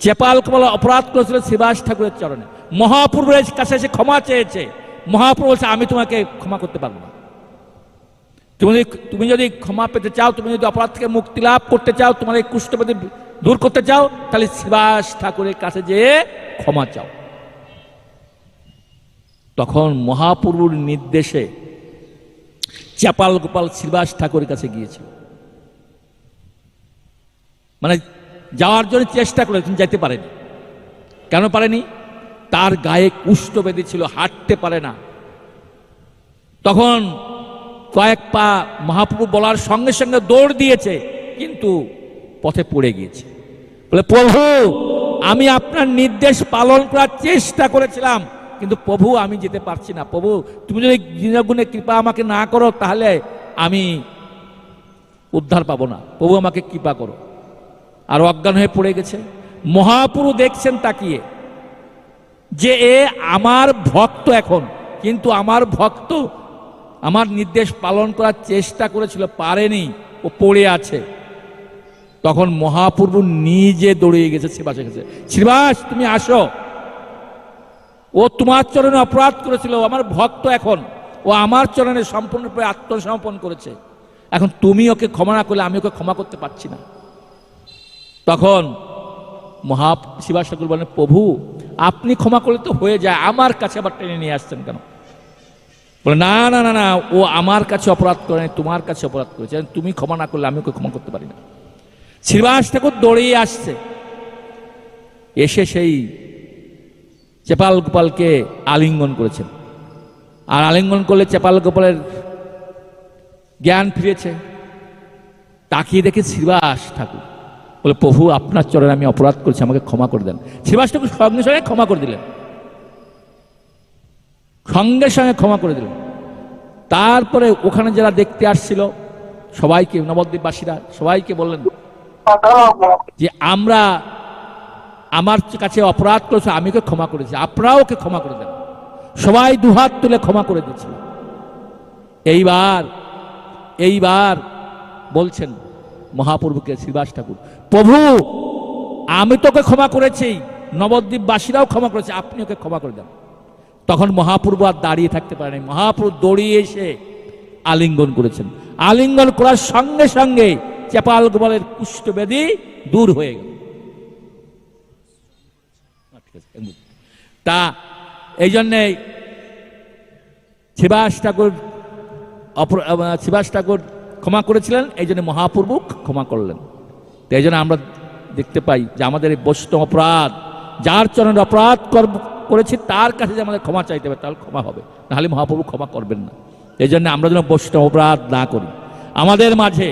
চেপাল কপাল অপরাধ করেছিল শ্রীবাস ঠাকুরের চরণে। মহাপ্রভুর কাছে এসে ক্ষমা চেয়েছে। মহাপ্রভু বলছে আমি তোমাকে ক্ষমা করতে পারবো না। তুমি যদি ক্ষমা পেতে চাও, তুমি যদি অপরাধ থেকে মুক্তি লাভ করতে চাও, তোমার এই কুষ্ঠব্যাধি দূর করতে চাও, তাহলে শ্রীবাস ঠাকুরের কাছে যেয়ে ক্ষমা চাও। তখন মহাপ্রভুর নির্দেশে চেপাল গোপাল শ্রীবাস ঠাকুরের কাছে গিয়েছিল। মানে যাওয়ার জন্য চেষ্টা করে, কিন্তু যেতে পারেনি। কেন পারেনি? তার গায়ে কুষ্ঠব্যাধি ছিল, হাঁটতে পারে না। তখন কয়েক পা মহাপ্রভু বলার সঙ্গে সঙ্গে দৌড় দিয়েছে, কিন্তু পথে পড়ে গিয়েছে। বলে প্রভু, আমি আপনার নির্দেশ পালন করার চেষ্টা করেছিলাম, কিন্তু প্রভু আমি যেতে পারছি না। প্রভু তুমি যদি দিনগুণে কৃপা আমাকে না করো, তাহলে আমি উদ্ধার পাবো না। প্রভু আমাকে কৃপা করো। আর অজ্ঞান হয়ে পড়ে গেছে। মহাপ্রভু দেখছেন তাকিয়ে যে এ আমার ভক্ত এখন, কিন্তু আমার ভক্ত আমার নির্দেশ পালন করার চেষ্টা করেছিল, পারেনি, ও পড়ে আছে। তখন মহাপ্রভু নিজে দৌড়িয়ে গেছে শ্রীবাসের কাছে। শ্রীবাস তুমি আসো, ও তোমার চরণে অপরাধ করেছিল, আমার ভক্ত এখন, ও আমার চরণে সম্পূর্ণরূপে আত্মসমর্পণ করেছে। এখন তুমি ওকে ক্ষমা না করলে আমি ওকে ক্ষমা করতে পারছি না। তখন শ্রীবাস ঠাকুর বলেন, প্রভু আপনি ক্ষমা করলে তো হয়ে যায়, আমার কাছে আবার টেনে নিয়ে আসছেন কেন? বলে না না না না, ও আমার কাছে অপরাধ করে, তোমার কাছে অপরাধ করেছে, তুমি ক্ষমা না করলে আমি ওকে ক্ষমা করতে পারি না। শ্রীবাস ঠাকুর দৌড়িয়ে আসছে, এসে সেই চেপাল গোপালকে আলিঙ্গন করেছেন। আর আলিঙ্গন করলে চেপাল গোপালের জ্ঞান ফিরেছে। তাকিয়ে দেখে শ্রীবাস ঠাকুর। বলে প্রভু আপনার চরণে আমি অপরাধ করেছি, আমাকে ক্ষমা করে দেন। শ্রীবাস ঠাকুর সঙ্গে সঙ্গে ক্ষমা করে দিলেন, সঙ্গে সঙ্গে ক্ষমা করে দিলেন। তারপরে ওখানে যারা দেখতে আসছিল সবাইকে, নবদ্বীপবাসীরা সবাইকে বললেন যে আমরা আমার কাছে অপরাধ করেছে, আমি ওকে ক্ষমা করেছি, আপনারাও ওকে ক্ষমা করে দেন। সবাই দুহাত তুলে ক্ষমা করে দিয়েছিল। এইবার বলছেন মহাপ্রভুকে শ্রীবাস ঠাকুর, প্রভু আমি তোকে ক্ষমা করেছি, নবদ্বীপবাসীরাও ক্ষমা করেছে, আপনি ওকে ক্ষমা করে দেন। তখন মহাপ্রভু আর দাঁড়িয়ে থাকতে পারেনি। মহাপ্রভু দৌড়িয়ে এসে আলিঙ্গন করেছেন। আলিঙ্গন করার সঙ্গে সঙ্গে চেপাল গোপালের কুষ্ঠব্যাধি দূর হয়ে গেল। তা এই জন্যে শ্রীবাস ঠাকুর ক্ষমা করেছিলেন, এই জন্য মহাপ্রভু ক্ষমা করলেন। তো এই জন্য আমরা দেখতে পাই যে আমাদের এই বৈষ্ণব অপরাধ, যার চরণে অপরাধ করেছি তার কাছে যে আমাদের ক্ষমা চাইতে হবে, তাহলে ক্ষমা হবে, নাহলে মহাপ্রভু ক্ষমা করবেন না। এই জন্য আমরা যেন বৈষ্ণব অপরাধ না করি। আমাদের মাঝে